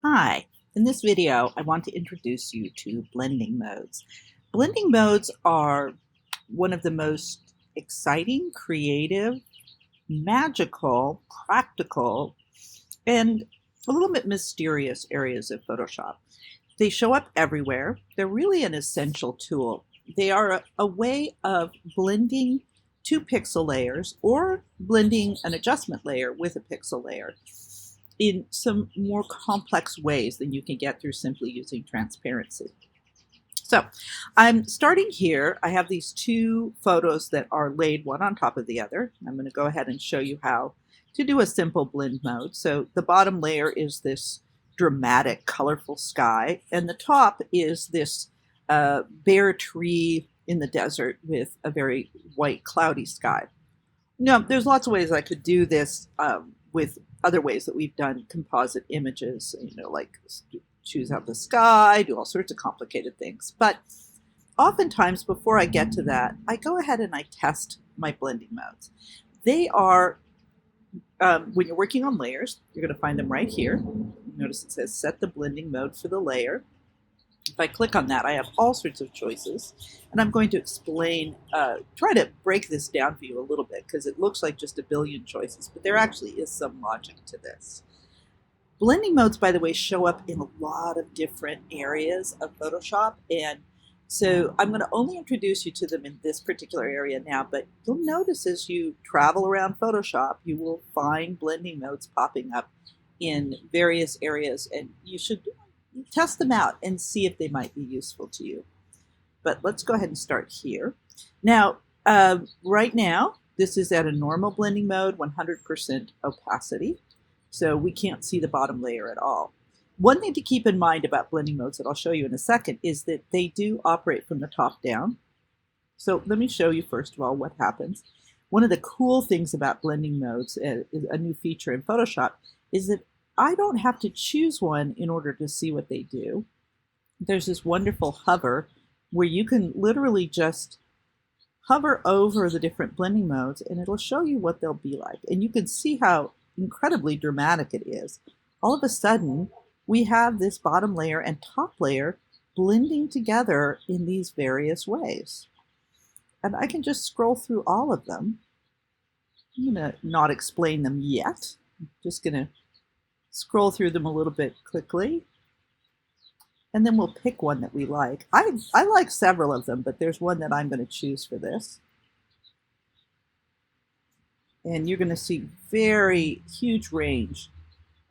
Hi, in this video, I want to introduce you to blending modes. Blending modes are one of the most exciting, creative, magical, practical, and a little bit mysterious areas of Photoshop. They show up everywhere. They're really an essential tool. They are a way of blending two pixel layers or blending an adjustment layer with a pixel layer in some more complex ways than you can get through simply using transparency. So I'm starting here. I have these two photos that are laid one on top of the other. I'm going to go ahead and show you how to do a simple blend mode. So the bottom layer is this dramatic, colorful sky, and the top is this bare tree in the desert with a very white, cloudy sky. No, there's lots of ways I could do this with other ways that we've done composite images, like choose out the sky, do all sorts of complicated things. But oftentimes before I get to that, I go ahead and I test my blending modes. They are, when you're working on layers, you're going to find them right here. Notice it says set the blending mode for the layer. If I click on that, I have all sorts of choices, and I'm going to explain, try to break this down for you a little bit because it looks like just a billion choices, but there actually is some logic to this. Blending modes, by the way, show up in a lot of different areas of Photoshop, and so I'm going to only introduce you to them in this particular area now, but you'll notice as you travel around Photoshop, you will find blending modes popping up in various areas, and you should test them out and see if they might be useful to you. But let's go ahead and start here. Now, right now, this is at a normal blending mode, 100% opacity. So we can't see the bottom layer at all. One thing to keep in mind about blending modes that I'll show you in a second is that they do operate from the top down. So let me show you first of all what happens. One of the cool things about blending modes, a new feature in Photoshop, is that I don't have to choose one in order to see what they do. There's this wonderful hover where you can literally just hover over the different blending modes and it'll show you what they'll be like. And you can see how incredibly dramatic it is. All of a sudden, we have this bottom layer and top layer blending together in these various ways. And I can just scroll through all of them. I'm going to not explain them yet. I'm just going to scroll through them a little bit quickly, and then we'll pick one that we like. I like several of them, but there's one that I'm going to choose for this. And you're going to see very huge range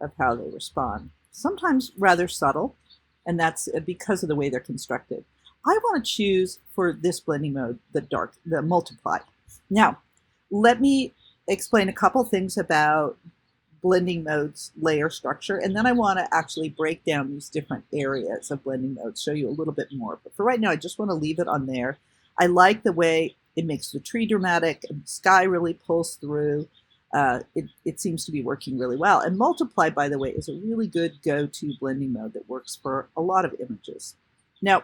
of how they respond. Sometimes rather subtle, and that's because of the way they're constructed. I want to choose for this blending mode the multiply. Now, let me explain a couple things about blending modes layer structure, and then I want to actually break down these different areas of blending modes, show you a little bit more. But for right now, I just want to leave it on there. I like the way it makes the tree dramatic and the sky really pulls through. It seems to be working really well. And multiply, by the way, is a really good go-to blending mode that works for a lot of images. Now,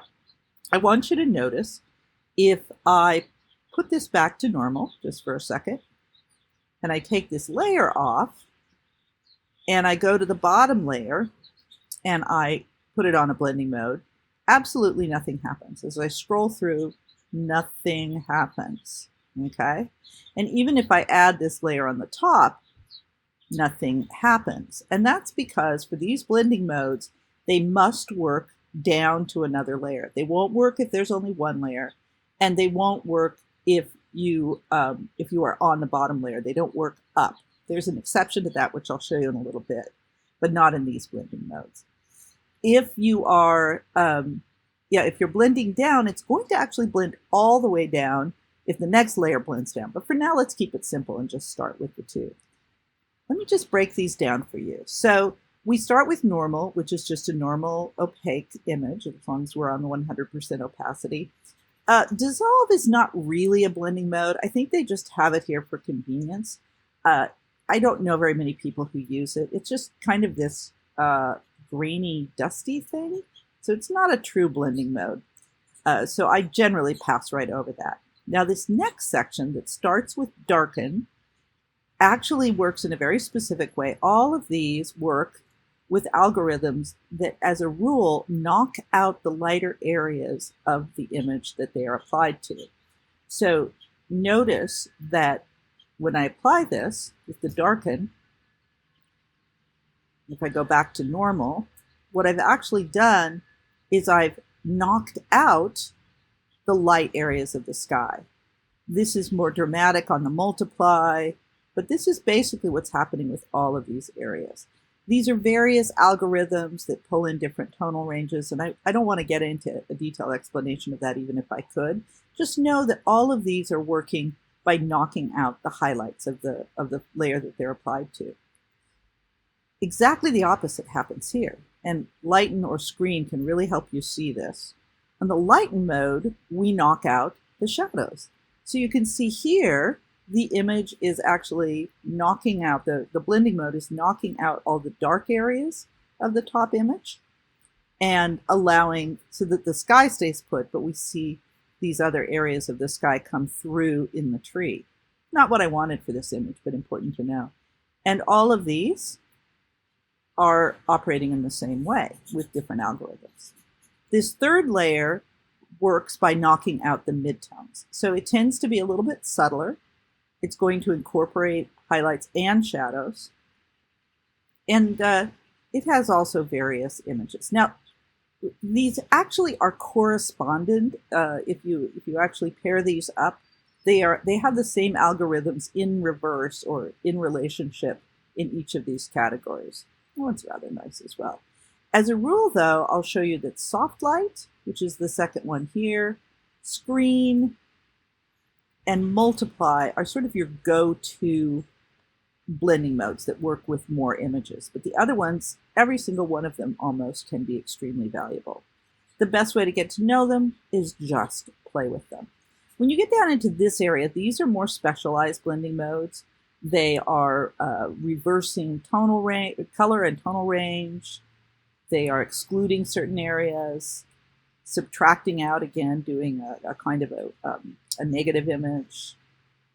I want you to notice if I put this back to normal just for a second, and I take this layer off, and I go to the bottom layer and I put it on a blending mode, absolutely nothing happens. As I scroll through, nothing happens, okay? And even if I add this layer on the top, nothing happens. And that's because for these blending modes, they must work down to another layer. They won't work if there's only one layer, and they won't work if you are on the bottom layer. They don't work up. There's an exception to that, which I'll show you in a little bit, but not in these blending modes. If you are, if you're blending down, it's going to actually blend all the way down if the next layer blends down. But for now, let's keep it simple and just start with the two. Let me just break these down for you. So we start with normal, which is just a normal opaque image, as long as we're on the 100% opacity. Dissolve is not really a blending mode. I think they just have it here for convenience. I don't know very many people who use it. It's just kind of this grainy, dusty thing. So it's not a true blending mode. So I generally pass right over that. Now this next section that starts with Darken actually works in a very specific way. All of these work with algorithms that, as a rule, knock out the lighter areas of the image that they are applied to. So notice that when I apply this with the darken, if I go back to normal, what I've actually done is I've knocked out the light areas of the sky. This is more dramatic on the multiply, but this is basically what's happening with all of these areas. These are various algorithms that pull in different tonal ranges, and I don't want to get into a detailed explanation of that even if I could. Just know that all of these are working by knocking out the highlights of the layer that they're applied to. Exactly the opposite happens here, and lighten or screen can really help you see this. On the lighten mode, we knock out the shadows. So you can see here, the image is actually knocking out, the blending mode is knocking out all the dark areas of the top image and allowing so that the sky stays put, but we see these other areas of the sky come through in the tree. Not what I wanted for this image, but important to know. And all of these are operating in the same way with different algorithms. This third layer works by knocking out the midtones. So it tends to be a little bit subtler. It's going to incorporate highlights and shadows. And it has also various images. Now, these actually are correspondent. If you actually pair these up, they have the same algorithms in reverse or in relationship in each of these categories. That one's rather nice as well. As a rule, though, I'll show you that soft light, which is the second one here, screen, and multiply are sort of your go-to blending modes that work with more images. But the other ones, every single one of them almost can be extremely valuable. The best way to get to know them is just play with them. When you get down into this area, these are more specialized blending modes. They are reversing tonal range, color and tonal range. They are excluding certain areas, subtracting out again, doing a kind of a negative image,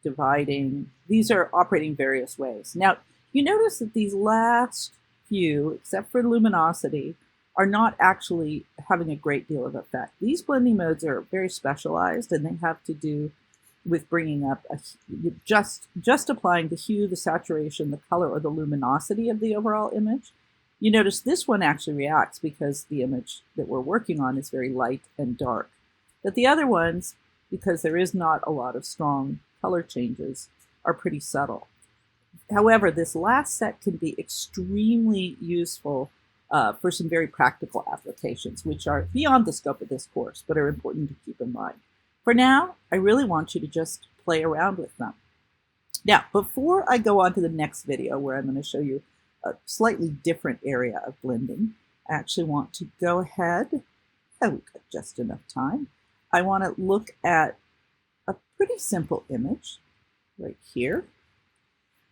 dividing. These are operating various ways. Now, you notice that these last few, except for luminosity, are not actually having a great deal of effect. These blending modes are very specialized, and they have to do with bringing up just applying the hue, the saturation, the color, or the luminosity of the overall image. You notice this one actually reacts because the image that we're working on is very light and dark. But the other ones, because there is not a lot of strong color changes, are pretty subtle. However, this last set can be extremely useful for some very practical applications, which are beyond the scope of this course, but are important to keep in mind. For now, I really want you to just play around with them. Now, before I go on to the next video, where I'm going to show you a slightly different area of blending, I actually want to go ahead, we've got just enough time. I want to look at a pretty simple image right here.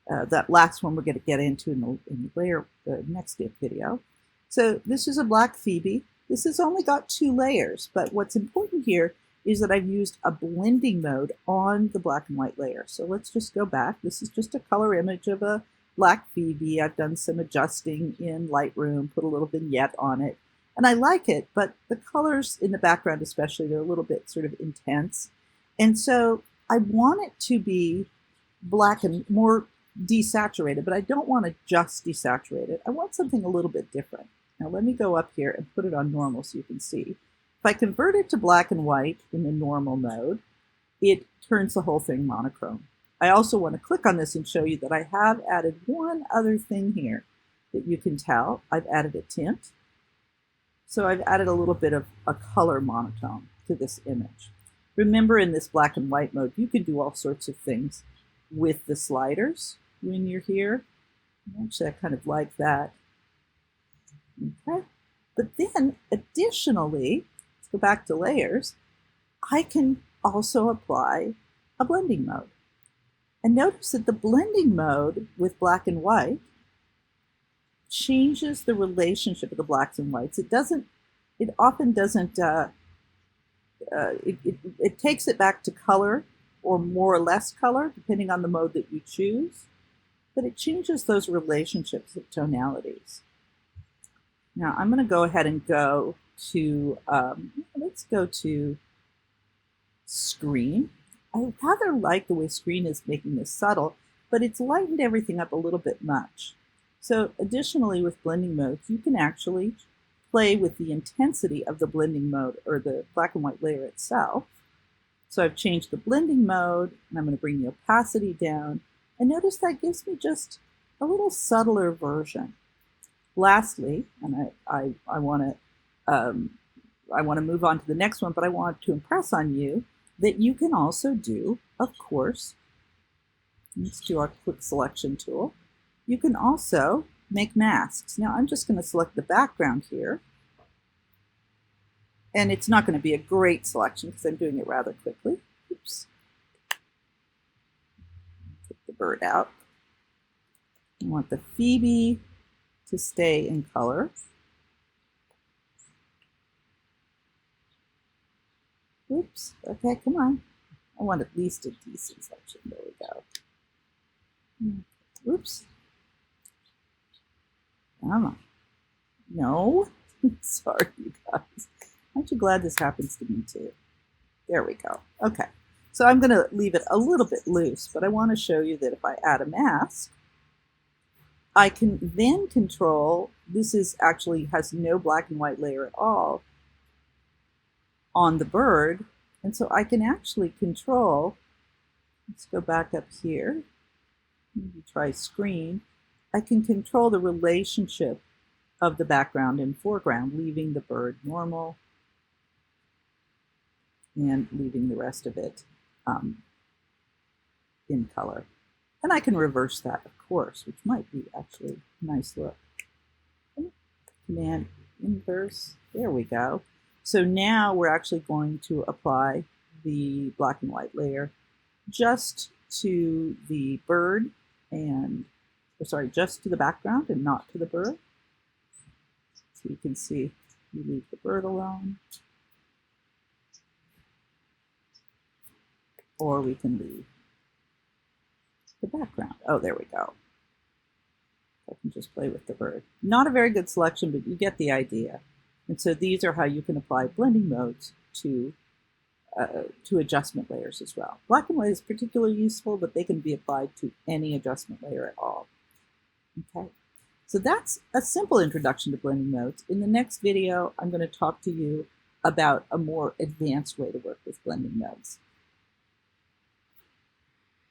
That last one we're going to get into in the next video. So this is a black Phoebe. This has only got 2 layers, but what's important here is that I've used a blending mode on the black and white layer. So let's just go back. This is just a color image of a black Phoebe. I've done some adjusting in Lightroom, put a little vignette on it, and I like it, but the colors in the background especially, they're a little bit sort of intense. And so I want it to be black and more desaturated, but I don't want to just desaturate it. I want something a little bit different. Now let me go up here and put it on normal so you can see. If I convert it to black and white in the normal mode, it turns the whole thing monochrome. I also want to click on this and show you that I have added one other thing here that you can tell. I've added a tint. So I've added a little bit of a color monotone to this image. Remember, in this black and white mode, you can do all sorts of things with the sliders when you're here. Actually, I kind of like that. Okay. But then, additionally, let's go back to layers, I can also apply a blending mode. And notice that the blending mode with black and white changes the relationship of the blacks and whites. It often doesn't, it takes it back to color or more or less color, depending on the mode that you choose, but it changes those relationships of tonalities. Now I'm going to go ahead and go to, let's go to screen. I rather like the way screen is making this subtle, but it's lightened everything up a little bit much. So additionally with blending modes, you can actually play with the intensity of the blending mode or the black and white layer itself. So I've changed the blending mode and I'm going to bring the opacity down. And notice that gives me just a little subtler version. Lastly, and I want to move on to the next one, but I want to impress on you that you can also do, of course, let's do our quick selection tool. You can also make masks. Now I'm just going to select the background here. And it's not going to be a great selection because I'm doing it rather quickly. Oops. Take the bird out. I want the Phoebe to stay in color. Oops. Okay, come on. I want at least a decent selection. There we go. Oops. Come on. No. Sorry, you guys. Aren't you glad this happens to me too? There we go. Okay. So I'm going to leave it a little bit loose, but I want to show you that if I add a mask, I can then control, this is actually has no black and white layer at all on the bird. And so I can actually control, let's go back up here, maybe try screen. I can control the relationship of the background and foreground, leaving the bird normal and leaving the rest of it in color. And I can reverse that, of course, which might be actually a nice look. Command inverse, there we go. So now we're actually going to apply the black and white layer just to the bird and, sorry, just to the background and not to the bird. So you can see we leave the bird alone. Or we can leave the background. Oh, there we go. I can just play with the bird. Not a very good selection, but you get the idea. And so these are how you can apply blending modes to adjustment layers as well. Black and white is particularly useful, but they can be applied to any adjustment layer at all. Okay, so that's a simple introduction to blending modes. In the next video, I'm going to talk to you about a more advanced way to work with blending modes.